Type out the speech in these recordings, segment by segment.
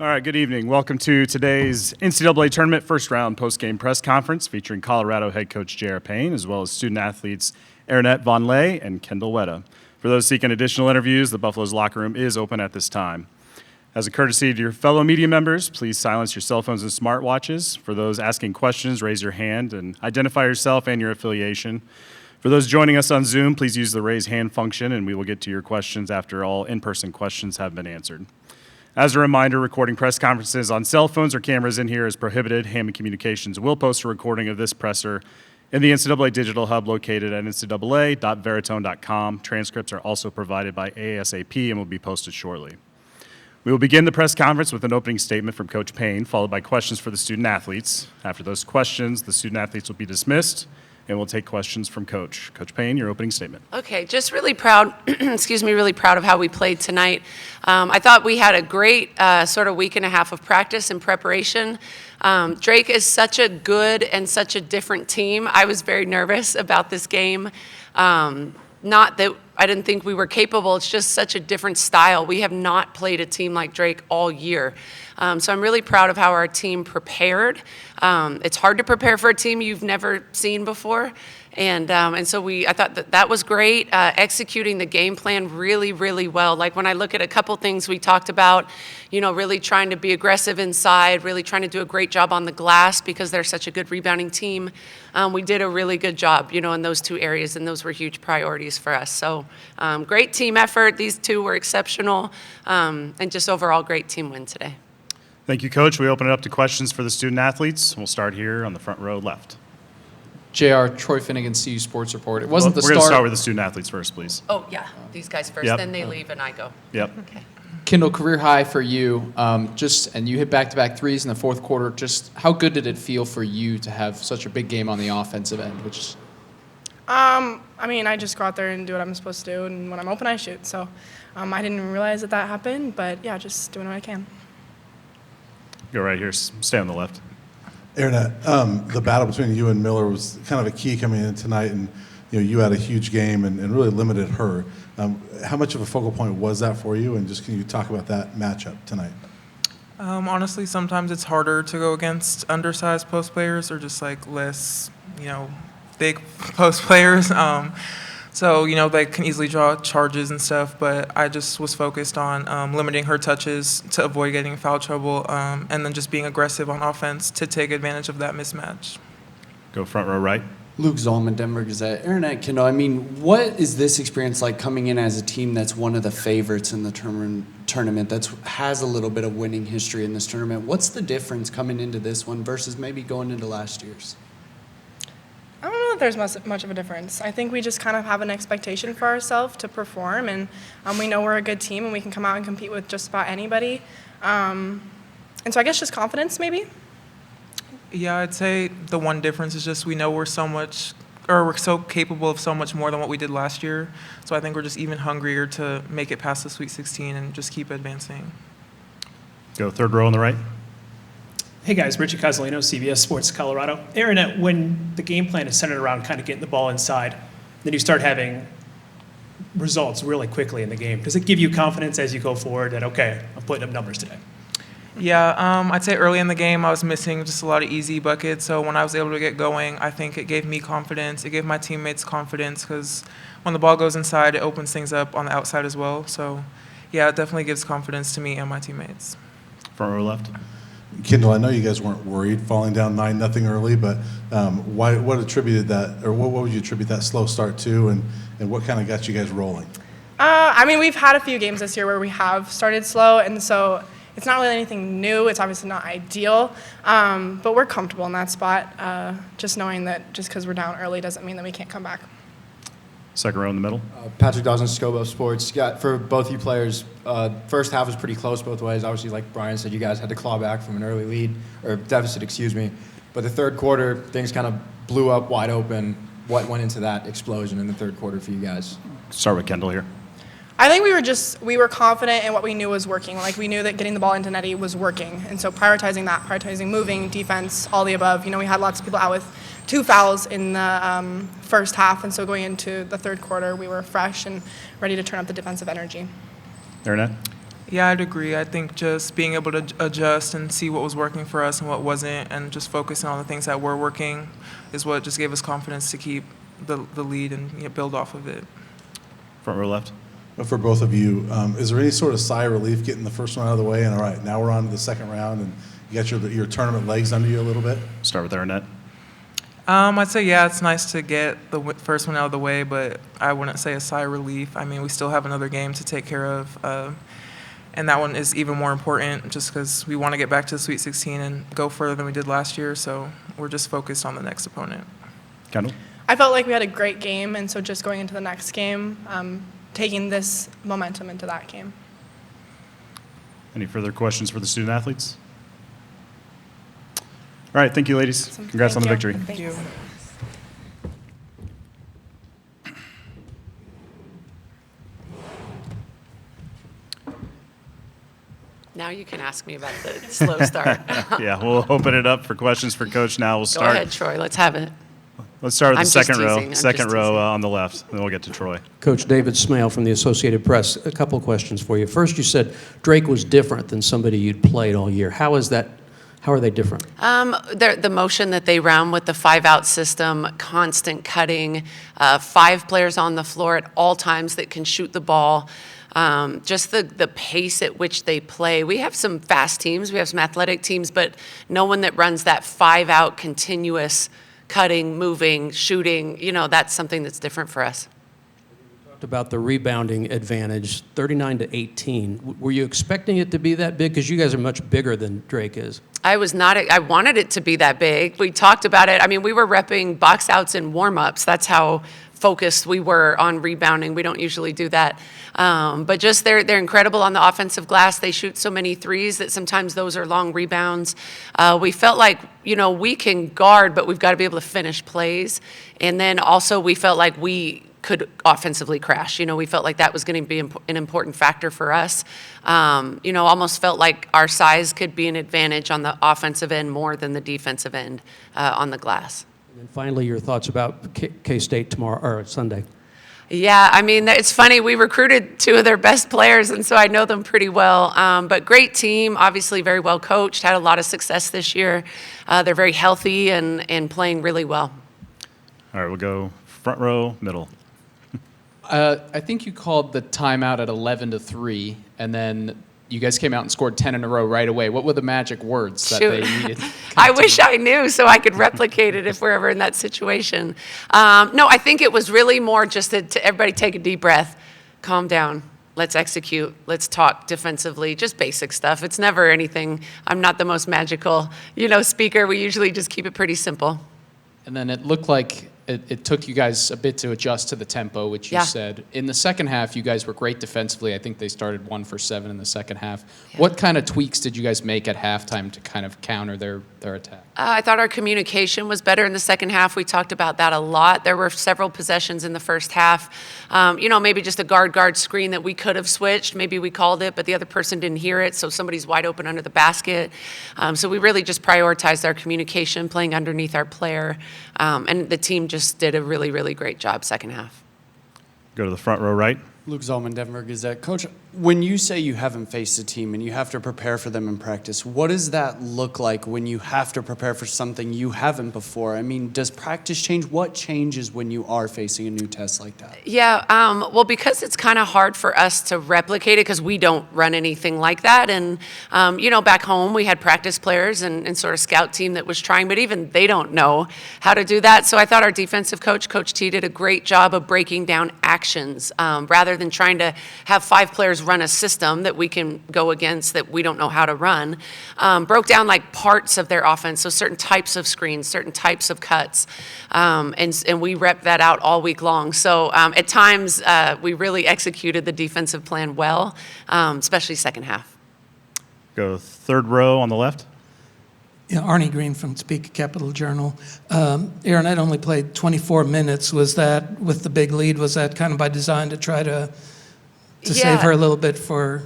All right, good evening. Welcome to today's NCAA Tournament first round post-game press conference featuring Colorado head coach J.R. Payne, as well as student athletes Aaronette, Vonleh, and Kindyll Wetta. For those seeking additional interviews, the Buffalo's locker room is open at this time. As a courtesy to your fellow media members, please silence your cell phones and smartwatches. For those asking questions, raise your hand and identify yourself and your affiliation. For those joining us on Zoom, please use the raise hand function, and we will get to your questions after all in-person questions have been answered. As a reminder, recording press conferences on cell phones or cameras in here is prohibited. Hammond Communications will post a recording of this presser in the NCAA Digital Hub located at ncaa.veritone.com. Transcripts are also provided by ASAP and will be posted shortly. We will begin the press conference with an opening statement from Coach Payne, followed by questions for the student athletes. After those questions, the student athletes will be dismissed, and we'll take questions from Coach. Coach Payne, your opening statement. Okay, just really proud, really proud of how we played tonight. I thought we had a great sort of week and a half of practice and preparation. Drake is such a good and such a different team. I was very nervous about this game. Not that I didn't think we were capable, it's just such a different style. We have not played a team like Drake all year. So I'm really proud of how our team prepared. It's hard to prepare for a team you've never seen before. And so I thought that was great, executing the game plan really, really well. Like when I look at a couple things we talked about, really trying to be aggressive inside, really trying to do a great job on the glass because they're such a good rebounding team. We did a really good job, in those two areas, and those were huge priorities for us. So great team effort. These two were exceptional, and just overall great team win today. Thank you, Coach. We open it up to questions for the student athletes. We'll start here on the front row left. JR, Troy Finnegan, CU Sports Report. It wasn't We're going to start with the student athletes first, please. Oh, yeah. These guys first, Yep. then they leave and I go. Yep. Okay. Kindyll, career high for you. And you hit back-to-back threes in the fourth quarter. Just how good did it feel for you to have such a big game on the offensive end? I just go out there and do what I'm supposed to do, and when I'm open, I shoot. So I didn't even realize that happened, but yeah, just doing what I can. Go right here. Stay on the left. Aaronette, the battle between you and Miller was kind of a key coming in tonight, and you had a huge game and really limited her. How much of a focal point was that for you, and just can you talk about that matchup tonight? Honestly, sometimes it's harder to go against undersized post players or just like less, big post players. So, they can easily draw charges and stuff, but I just was focused on limiting her touches to avoid getting in foul trouble, and then just being aggressive on offense to take advantage of that mismatch. Go front row right. Luke Zollman, Denver Gazette. Aaronette, Kindyll, what is this experience like coming in as a team that's one of the favorites in the tournament that has a little bit of winning history in this tournament? What's the difference coming into this one versus maybe going into last year's? I don't know if there's much of a difference. I think we just kind of have an expectation for ourselves to perform, and we know we're a good team and we can come out and compete with just about anybody. And so I guess just confidence maybe. Yeah, I'd say the one difference is just we know we're so capable of so much more than what we did last year. So I think we're just even hungrier to make it past the Sweet 16 and just keep advancing. Go third row on the right. Hey guys, Richie Casalino, CBS Sports Colorado. Aaronette, when the game plan is centered around kind of getting the ball inside, then you start having results really quickly in the game. Does it give you confidence as you go forward that, okay, I'm putting up numbers today? Yeah, I'd say early in the game I was missing just a lot of easy buckets. So when I was able to get going, I think it gave me confidence. It gave my teammates confidence because when the ball goes inside, it opens things up on the outside as well. So, yeah, it definitely gives confidence to me and my teammates. Front row left. Kindyll, I know you guys weren't worried falling down 9-0 early, but what attributed that, or what would you attribute that slow start to, and what kind of got you guys rolling? We've had a few games this year where we have started slow, and so it's not really anything new. It's obviously not ideal, but we're comfortable in that spot, just knowing that just because we're down early doesn't mean that we can't come back. Second row in the middle. Patrick Dawson, Scobo Sports. For both you players, first half was pretty close both ways. Obviously, like Brian said, you guys had to claw back from an early lead, or deficit, excuse me. But the third quarter, things kind of blew up wide open. What went into that explosion in the third quarter for you guys? Start with Kindyll here. I think we were confident in what we knew was working. Like, we knew that getting the ball into Nettie was working. And so prioritizing moving, defense, all the above. We had lots of people out with 2 fouls in the first half. And so going into the third quarter, we were fresh and ready to turn up the defensive energy. Aaronette? Yeah, I'd agree. I think just being able to adjust and see what was working for us and what wasn't, and just focusing on the things that were working is what just gave us confidence to keep the lead and build off of it. Front row left. For both of you, is there any sort of sigh of relief getting the first one out of the way? And all right, now we're on to the second round, and you got your tournament legs under you a little bit? Start with Aaronette. I'd say, yeah, it's nice to get the first one out of the way, but I wouldn't say a sigh of relief. I mean, we still have another game to take care of, and that one is even more important just because we want to get back to the Sweet 16 and go further than we did last year, so we're just focused on the next opponent. Kindyll. I felt like we had a great game, and so just going into the next game, taking this momentum into that game. Any further questions for the student athletes? All right, thank you, ladies. Awesome. Congrats on the Thank you. victory. Thank you. Now you can ask me about the slow start. Yeah, we'll open it up for questions for Coach now. We'll Go start. ahead, Troy. Let's have it. Let's start with I'm the just second row. teasing. I'm Second just row teasing. on the left, then we'll get to Troy. Coach David Smale from the Associated Press. A couple of questions for you. First, you said Drake was different than somebody you'd played all year. How is that? How are they different? The motion that they run with the 5-out system, constant cutting, 5 players on the floor at all times that can shoot the ball. Just the pace at which they play. We have some fast teams, we have some athletic teams, but no one that runs that 5-out continuous cutting, moving, shooting, that's something that's different for us. About the rebounding advantage, 39 to 18. Were you expecting it to be that big? Because you guys are much bigger than Drake is. I was not. I wanted it to be that big. We talked about it. I mean, we were repping box outs and warm-ups. That's how focused we were on rebounding. We don't usually do that. But just they're incredible on the offensive glass. They shoot so many threes that sometimes those are long rebounds. We felt like, we can guard, but we've got to be able to finish plays. And then also we felt like we could offensively crash. We felt like that was going to be an important factor for us. Almost felt like our size could be an advantage on the offensive end more than the defensive end on the glass. And finally, your thoughts about K-State tomorrow or Sunday. Yeah, I mean, it's funny. We recruited 2 of their best players, and so I know them pretty well. But great team, obviously very well coached, had a lot of success this year. They're very healthy and playing really well. All right, we'll go front row, middle. I think you called the timeout at 11-3, and then you guys came out and scored 10 in a row right away. What were the magic words that they needed? I wish I knew so I could replicate it if we're ever in that situation. No, I think it was really more just to everybody take a deep breath, calm down, let's execute, let's talk defensively, just basic stuff. It's never anything. I'm not the most magical, speaker. We usually just keep it pretty simple. And then it looked like it took you guys a bit to adjust to the tempo, which you said. In the second half, you guys were great defensively. I think they started 1 for 7 in the second half. Yeah. What kind of tweaks did you guys make at halftime to kind of counter their attack? I thought our communication was better in the second half. We talked about that a lot. There were several possessions in the first half. Maybe just a guard screen that we could have switched. Maybe we called it, but the other person didn't hear it, so somebody's wide open under the basket. So we really just prioritized our communication, playing underneath our player, and the team just did a really, really great job second half. Go to the front row right. Luke Zolman, Denver Gazette. Coach, when you say you haven't faced a team and you have to prepare for them in practice, what does that look like when you have to prepare for something you haven't before? I mean, does practice change? What changes when you are facing a new test like that? Yeah, well, because it's kind of hard for us to replicate it because we don't run anything like that. And, back home we had practice players and sort of scout team that was trying, but even they don't know how to do that. So I thought our defensive coach, Coach T, did a great job of breaking down actions rather than trying to have 5 players run a system that we can go against that we don't know how to run. Broke down like parts of their offense, so certain types of screens, certain types of cuts, and we rep that out all week long. So at times we really executed the defensive plan well, especially second half. Go third row on the left. Yeah, Arnie Green from Topeka Capital Journal. Aaronette only played 24 minutes. Was that, with the big lead, was that kind of by design to try to save her a little bit for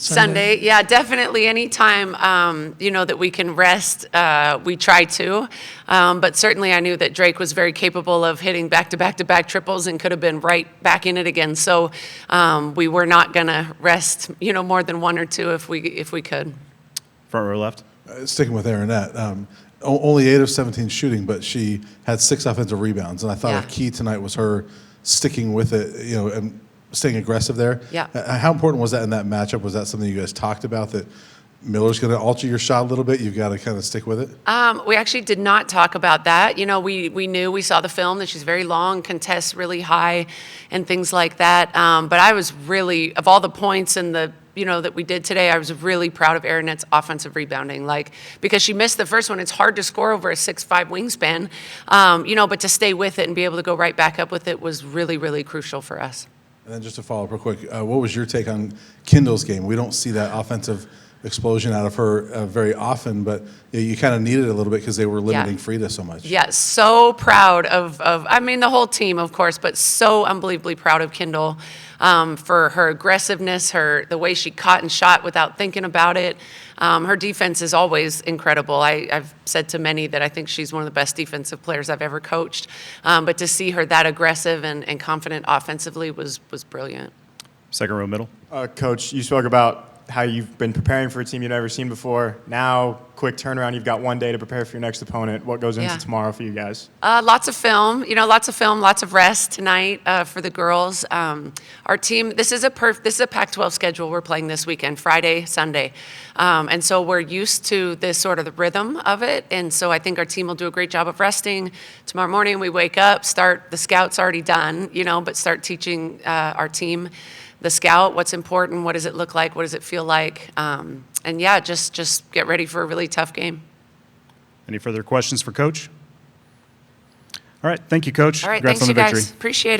Sunday, yeah, definitely. Anytime, that we can rest, we try to. But certainly I knew that Drake was very capable of hitting back-to-back-to-back triples and could have been right back in it again. So we were not going to rest, more than one or two if we could. Front row left. Sticking with Aaronette, only 8 of 17 shooting, but she had 6 offensive rebounds. And I thought a key tonight was her sticking with it, and staying aggressive there. Yeah. How important was that in that matchup? Was that something you guys talked about, that Miller's going to alter your shot a little bit? You've got to kind of stick with it? We actually did not talk about that. We knew, we saw the film, that she's very long, contests really high, and things like that. But I was really, of all the points and the that we did today, I was really proud of Aaronette's offensive rebounding. Because she missed the first one, it's hard to score over a 6'5" wingspan, but to stay with it and be able to go right back up with it was really, really crucial for us. And then just to follow up real quick, what was your take on Kindyll's game? We don't see that offensive explosion out of her very often, but you kind of needed it a little bit because they were limiting Frida so much. Yeah, so proud of the whole team, of course, but so unbelievably proud of Kindyll for her aggressiveness, the way she caught and shot without thinking about it. Her defense is always incredible. I've said to many that I think she's one of the best defensive players I've ever coached. But to see her that aggressive and confident offensively was brilliant. Second row middle. Coach, you spoke about how you've been preparing for a team you've never seen before. Now, quick turnaround, you've got one day to prepare for your next opponent. What goes into tomorrow for you guys? Lots of film, lots of rest tonight for the girls. Our team, this is a Pac-12 schedule we're playing this weekend, Friday, Sunday. And so we're used to this sort of the rhythm of it. And so I think our team will do a great job of resting. Tomorrow morning we wake up, the scout's already done, but start teaching our team the scout, what's important, what does it look like, what does it feel like, and just get ready for a really tough game. Any further questions for Coach? All right, thank you, Coach. All right, Congrats thanks on the you victory. guys. Appreciate it.